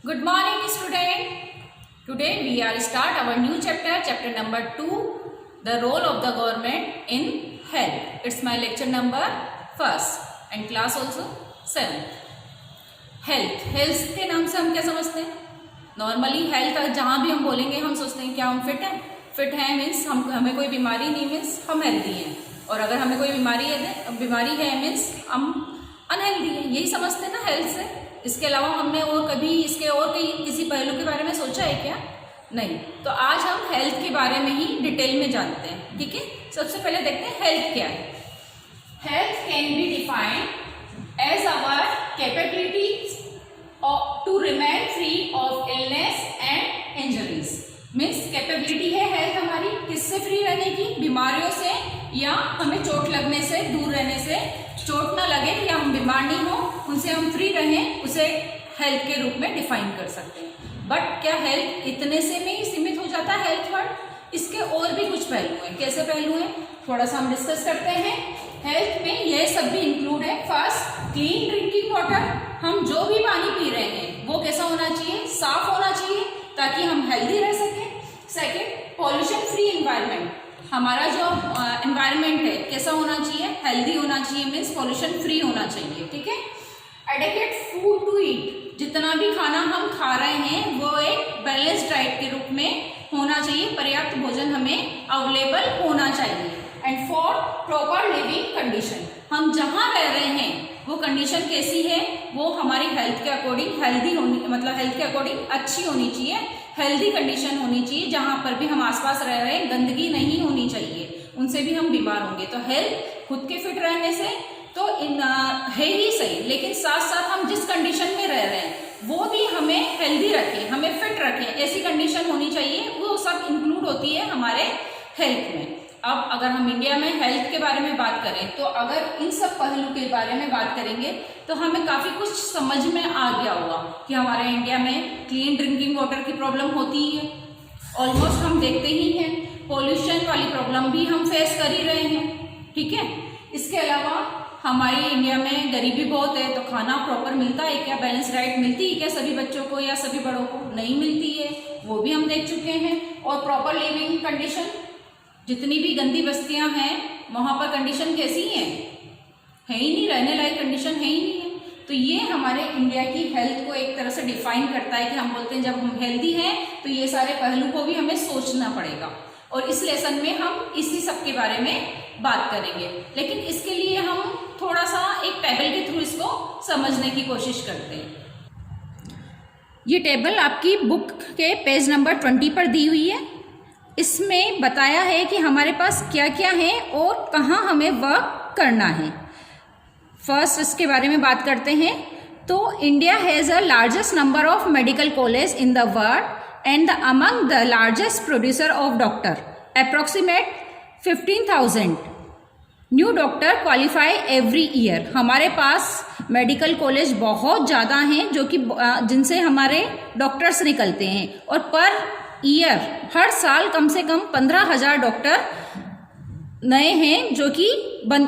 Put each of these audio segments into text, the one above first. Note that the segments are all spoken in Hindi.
Good morning, student. Today we are start our new chapter number 2, the role of the government in health. It's my lecture number 1st and class also 7th. Health के नाम से हम क्या समझते हैं? नॉर्मली हेल्थ जहाँ भी हम बोलेंगे हम सोचते हैं क्या हम फिट हैं मीन्स हमें कोई बीमारी नहीं मीन्स हम हेल्दी हैं, और अगर हमें कोई बीमारी है मीन्स हम अनहेल्दी हैं, यही समझते हैं ना हेल्थ से। इसके अलावा हमने और कभी इसके और कहीं किसी पहलू के बारे में सोचा है क्या? नहीं। तो आज हम हेल्थ के बारे में ही डिटेल में जानते हैं, ठीक है। सबसे पहले देखते हैं हेल्थ क्या है। Health can be defined as our capability to remain free of illness and injuries. Means capability है हेल्थ हमारी किससे फ्री रहने की? बीमारियों से, या हमें चोट लगने से, दूर रहने से, चोट ना लगे या हम बीमार नहीं हो उनसे हम फ्री रहें, उसे हेल्थ के रूप में डिफाइन कर सकते हैं। बट क्या हेल्थ इतने से में ही सीमित हो जाता है हेल्थ वर्ड? इसके और भी कुछ पहलू हैं। कैसे पहलू हैं थोड़ा सा हम डिस्कस करते हैं। हेल्थ में यह सब भी इंक्लूड है। First, clean drinking water. हम जो भी पानी पी रहे हैं वो कैसा होना चाहिए? साफ होना चाहिए ताकि हम हेल्दी रह सकें। Second, pollution free environment. हमारा जो एनवायरनमेंट है कैसा होना चाहिए? हेल्दी होना चाहिए, मीन्स पॉल्यूशन फ्री होना चाहिए, ठीक है। Adequate food to eat. जितना भी खाना हम खा रहे हैं वो एक बैलेंस्ड डाइट के रूप में होना चाहिए, पर्याप्त भोजन हमें अवेलेबल होना चाहिए। And fourth, proper living condition. हम जहाँ रह रहे हैं वो कंडीशन कैसी है? वो हमारी हेल्थ के अकॉर्डिंग हेल्दी होनी, मतलब हेल्थ के अकॉर्डिंग अच्छी होनी चाहिए, हेल्दी कंडीशन होनी चाहिए। जहाँ पर भी हम आसपास रह रहे हैं गंदगी नहीं होनी चाहिए, उनसे भी हम बीमार होंगे। तो हेल्थ खुद के फिट रहने से तो है ही सही, लेकिन साथ साथ हम जिस कंडीशन में रह रहे हैं वो भी हमें हेल्दी रखें, हमें फिट रखें, ऐसी कंडीशन होनी चाहिए। वो सब इंक्लूड होती है हमारे हेल्थ में। अब अगर हम इंडिया में हेल्थ के बारे में बात करें तो अगर इन सब पहलू के बारे में बात करेंगे तो हमें काफ़ी कुछ समझ में आ गया होगा कि हमारे इंडिया में क्लीन ड्रिंकिंग वाटर की प्रॉब्लम होती ही है, ऑलमोस्ट हम देखते ही हैं। पॉल्यूशन वाली प्रॉब्लम भी हम फेस कर ही रहे हैं, ठीक है। इसके अलावा हमारी इंडिया में गरीबी बहुत है, तो खाना प्रॉपर मिलता है क्या? बैलेंस डाइट मिलती है क्या सभी बच्चों को या सभी बड़ों को? नहीं मिलती है, वो भी हम देख चुके हैं। और प्रॉपर लिविंग कंडीशन, जितनी भी गंदी बस्तियां हैं वहां पर कंडीशन कैसी है ही नहीं, रहने लायक कंडीशन है ही नहीं है। तो ये हमारे इंडिया की हेल्थ को एक तरह से डिफाइन करता है कि हम बोलते हैं जब हम हेल्दी हैं तो ये सारे पहलू को भी हमें सोचना पड़ेगा। और इस लेसन में हम इसी सब के बारे में बात करेंगे, लेकिन इसके लिए हम थोड़ा सा एक टेबल के थ्रू इसको समझने की कोशिश करते हैं। ये टेबल आपकी बुक के पेज नंबर 20 पर दी हुई है। इसमें बताया है कि हमारे पास क्या क्या है और कहाँ हमें वर्क करना है। फर्स्ट इसके बारे में बात करते हैं। तो India has a largest number of medical college in the world and among the largest producer of doctor. Approximate 15,000 new doctor qualify every year. हमारे पास मेडिकल कॉलेज बहुत ज़्यादा हैं जो कि जिनसे हमारे डॉक्टर्स निकलते हैं, और पर ईयर हर साल कम से कम 15,000 डॉक्टर नए हैं जो कि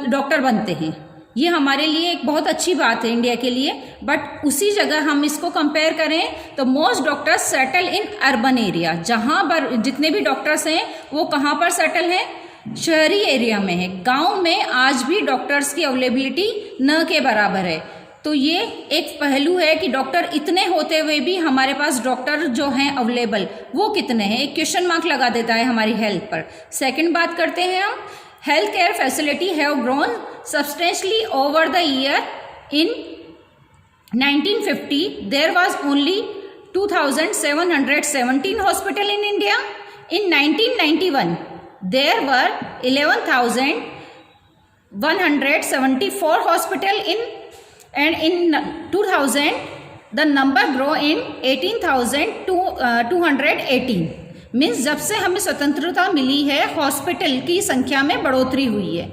डॉक्टर बनते हैं। ये हमारे लिए एक बहुत अच्छी बात है इंडिया के लिए। बट उसी जगह हम इसको कंपेयर करें तो most doctors settle in urban area. जहाँ पर जितने भी डॉक्टर्स हैं वो कहाँ पर सेटल हैं? शहरी एरिया में है। गांव में आज भी डॉक्टर्स की अवेलेबिलिटी न के बराबर है। तो ये एक पहलू है कि डॉक्टर इतने होते हुए भी हमारे पास डॉक्टर जो हैं अवेलेबल वो कितने हैं, एक क्वेश्चन मार्क लगा देता है हमारी हेल्थ पर। सेकंड बात करते हैं हम, health care facility have grown substantially over the year. In 1950 there was only 2,717 hospital in India. In 1991 there were 11,174 hospital in, and in 2000 the number grow in 18,218। Means जब से हमें स्वतंत्रता मिली है हॉस्पिटल की संख्या में बढ़ोतरी हुई है।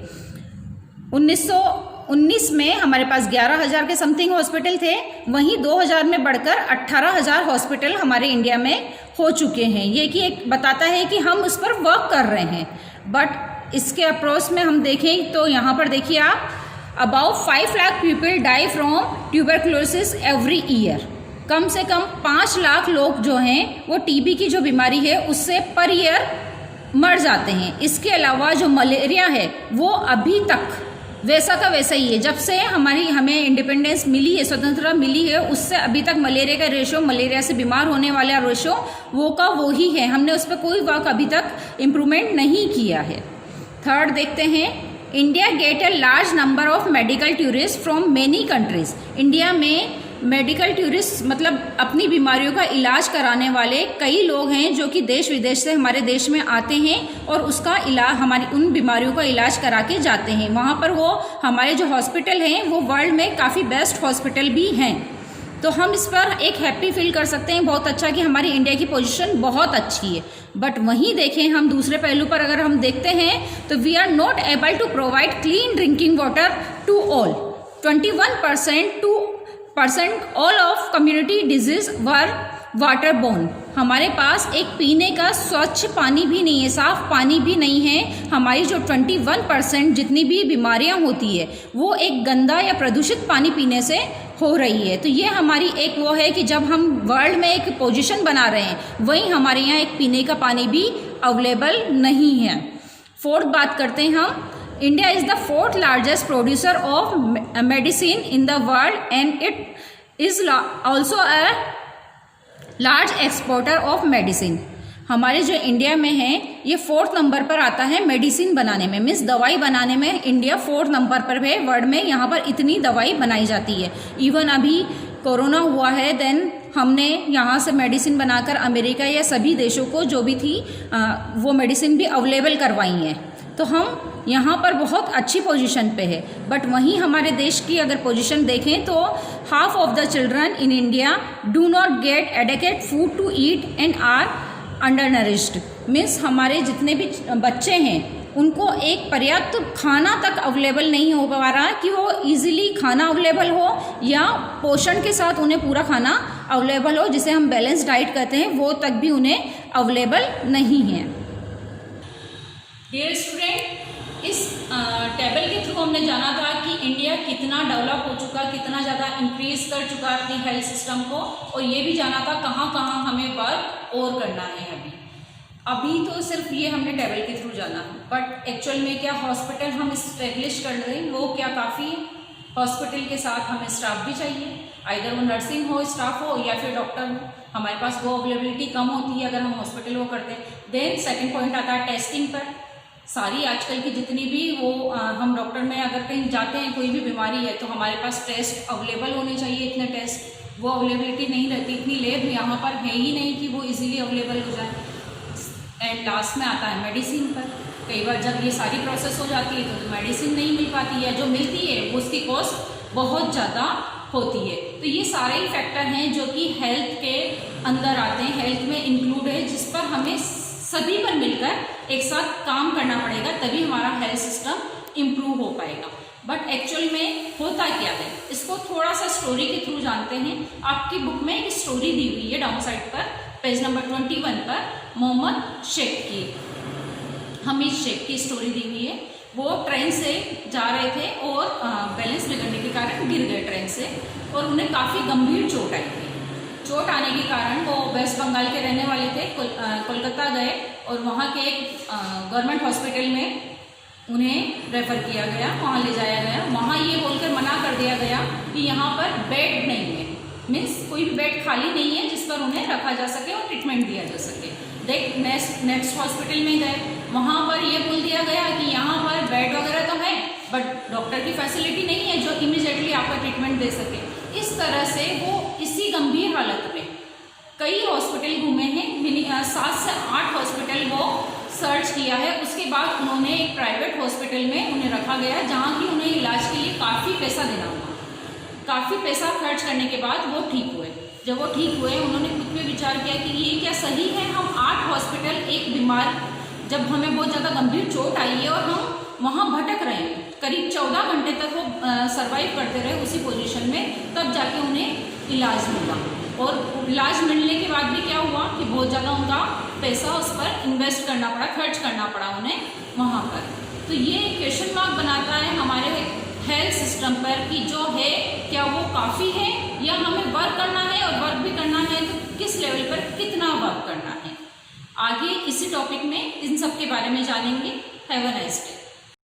1919 में हमारे पास 11,000 के समथिंग हॉस्पिटल थे, वहीं 2000 में बढ़कर 18,000 हॉस्पिटल हमारे इंडिया में हो चुके हैं। ये कि एक बताता है कि हम उस पर वर्क कर रहे हैं। बट इसके अप्रोच में हम देखें तो यहाँ पर देखिए आप, About 5 lakh people die from tuberculosis every year। कम से कम 5 लाख लोग जो हैं वो टीबी की जो बीमारी है उससे पर ईयर मर जाते हैं। इसके अलावा जो मलेरिया है वो अभी तक वैसा का वैसा ही है। जब से हमें इंडिपेंडेंस मिली है, स्वतंत्रता मिली है, उससे अभी तक मलेरिया का रेशो, मलेरिया से बीमार होने वाला रेशो वो का वो ही है। हमने उस पर कोई वर्क अभी तक इम्प्रूवमेंट नहीं किया है। थर्ड देखते हैं, India gate a large number of medical tourist from many countries. India में मेडिकल टूरिस्ट मतलब अपनी बीमारियों का इलाज कराने वाले कई लोग हैं जो कि देश विदेश से हमारे देश में आते हैं और उसका इलाज, हमारी उन बीमारियों का इलाज करा के जाते हैं। वहाँ पर वो हमारे जो हॉस्पिटल हैं वो वर्ल्ड में काफ़ी बेस्ट हॉस्पिटल भी हैं। तो हम इस पर एक हैप्पी फील कर सकते हैं, बहुत अच्छा कि हमारी इंडिया की पोजीशन बहुत अच्छी है। बट वहीं देखें हम दूसरे पहलू पर अगर हम देखते हैं तो we are not able to provide clean drinking water to all. 21% all of community disease were water borne. हमारे पास एक पीने का स्वच्छ पानी भी नहीं है, साफ पानी भी नहीं है। हमारी जो 21% जितनी भी बीमारियां होती है वो एक गंदा या प्रदूषित पानी पीने से हो रही है। तो ये हमारी एक वो है कि जब हम वर्ल्ड में एक पोजीशन बना रहे हैं वहीं हमारे यहाँ एक पीने का पानी भी अवेलेबल नहीं है। फोर्थ बात करते हैं हम, India is the 4th largest producer of medicine in the world and it is also a large exporter of medicine. हमारे जो इंडिया में है ये 4th नंबर पर आता है मेडिसिन बनाने में, मीन्स दवाई बनाने में इंडिया 4th नंबर पर है वर्ल्ड में। यहाँ पर इतनी दवाई बनाई जाती है। इवन अभी कोरोना हुआ है देन हमने यहाँ से मेडिसिन बनाकर अमेरिका या सभी देशों को जो भी थी वो मेडिसिन भी अवेलेबल करवाई हैं। तो हम यहाँ पर बहुत अच्छी पोजीशन पे है। बट वहीं हमारे देश की अगर पोजीशन देखें तो half of the children in India do not get adequate food to eat and are undernourished. Means हमारे जितने भी बच्चे हैं उनको एक पर्याप्त खाना तक अवेलेबल नहीं हो पा रहा कि वो इजीली खाना अवेलेबल हो या पोषण के साथ उन्हें पूरा खाना अवेलेबल हो, जिसे हम बैलेंस डाइट कहते हैं, वो तक भी उन्हें अवेलेबल नहीं है। डियर स्टूडेंट, इस टेबल के थ्रू हमने जाना था कि इंडिया कितना डेवलप हो चुका, कितना ज़्यादा इंक्रीज कर चुका है अपनी हेल्थ सिस्टम को, और ये भी जाना था कहाँ कहाँ हमें वर्क और करना है। अभी तो सिर्फ ये हमने टेबल के थ्रू जाना, बट एक्चुअल में क्या हॉस्पिटल हम इस्टेब्लिश कर रहे हैं, वो क्या काफ़ी हॉस्पिटल के साथ हमें स्टाफ भी चाहिए, आइदर वो नर्सिंग हो स्टाफ हो या फिर डॉक्टर हो। हमारे पास वो अवेलेबिलिटी कम होती है अगर हम हॉस्पिटल वो करते हैं। देन सेकेंड पॉइंट आता है टेस्टिंग पर। सारी आजकल की जितनी भी वो हम डॉक्टर में अगर कहीं जाते हैं कोई भी बीमारी है तो हमारे पास टेस्ट अवेलेबल होने चाहिए। इतने टेस्ट वो अवेलेबिलिटी नहीं रहती, इतनी लैब यहाँ पर है ही नहीं कि वो इजीली अवेलेबल हो जाए। एंड लास्ट में आता है मेडिसिन पर। कई बार जब ये सारी प्रोसेस हो जाती है तो मेडिसिन नहीं मिल पाती है, जो मिलती है वो उसकी कॉस्ट बहुत ज़्यादा होती है। तो ये सारे ही फैक्टर हैं जो कि हेल्थ के अंदर आते हैं, हेल्थ में इंक्लूड है, जिस पर हमें सभी पर मिलकर एक साथ काम करना पड़ेगा, तभी हमारा हेल्थ सिस्टम इम्प्रूव हो पाएगा। बट एक्चुअल में होता क्या है, इसको थोड़ा सा स्टोरी के थ्रू जानते हैं। आपकी बुक में एक स्टोरी दी हुई है डाउन साइड पर, पेज नंबर 21 पर, मोहम्मद शेख की, हमीद शेख की स्टोरी दी हुई है। वो ट्रेन से जा रहे थे और बैलेंस बिगड़ने के कारण गिर गए ट्रेन से, और उन्हें काफ़ी गंभीर चोट आई थी। चोट आने के कारण वो वेस्ट बंगाल के रहने वाले थे, कोलकाता गए और वहाँ के एक गवर्नमेंट हॉस्पिटल में उन्हें रेफ़र किया गया, वहाँ ले जाया गया। वहाँ ये बोलकर मना कर दिया गया कि यहाँ पर बेड नहीं है, मीन्स कोई भी बेड खाली नहीं है जिस पर उन्हें रखा जा सके और ट्रीटमेंट दिया जा सके। नेक्स्ट हॉस्पिटल में गए, वहाँ पर ये बोल दिया गया कि यहाँ पर बेड वगैरह तो है बट डॉक्टर की फैसिलिटी नहीं है जो इमीडिएटली आपका ट्रीटमेंट दे सके। इस तरह से वो इसी गंभीर हालत में कई हॉस्पिटल घूमे हैं, 7 से 8 हॉस्पिटल वो सर्च किया है। उसके बाद उन्होंने एक प्राइवेट हॉस्पिटल में उन्हें रखा गया, जहाँ की उन्हें इलाज के लिए काफ़ी पैसा देना हुआ। काफ़ी पैसा खर्च करने के बाद वो ठीक हुए। जब वो ठीक हुए उन्होंने खुद में विचार किया कि ये क्या सही है, हम 8 हॉस्पिटल, एक बीमार, जब हमें बहुत ज़्यादा गंभीर चोट आई है और हम वहाँ भटक रहे हैं, करीब 14 घंटे तक वो सर्वाइव करते रहे उसी पोजीशन में, तब जाके उन्हें इलाज मिला। और इलाज मिलने के बाद भी क्या हुआ कि बहुत ज़्यादा उनका पैसा उस पर इन्वेस्ट करना पड़ा, खर्च करना पड़ा उन्हें वहाँ पर। तो ये क्वेश्चन मार्क बनाता है हमारे हेल्थ सिस्टम पर कि जो है क्या वो काफ़ी है या हमें वर्क करना है, और वर्क भी करना है तो किस लेवल पर कितना वर्क करना है। आगे इसी टॉपिक में इन सब के बारे में जानेंगे। Have a nice day.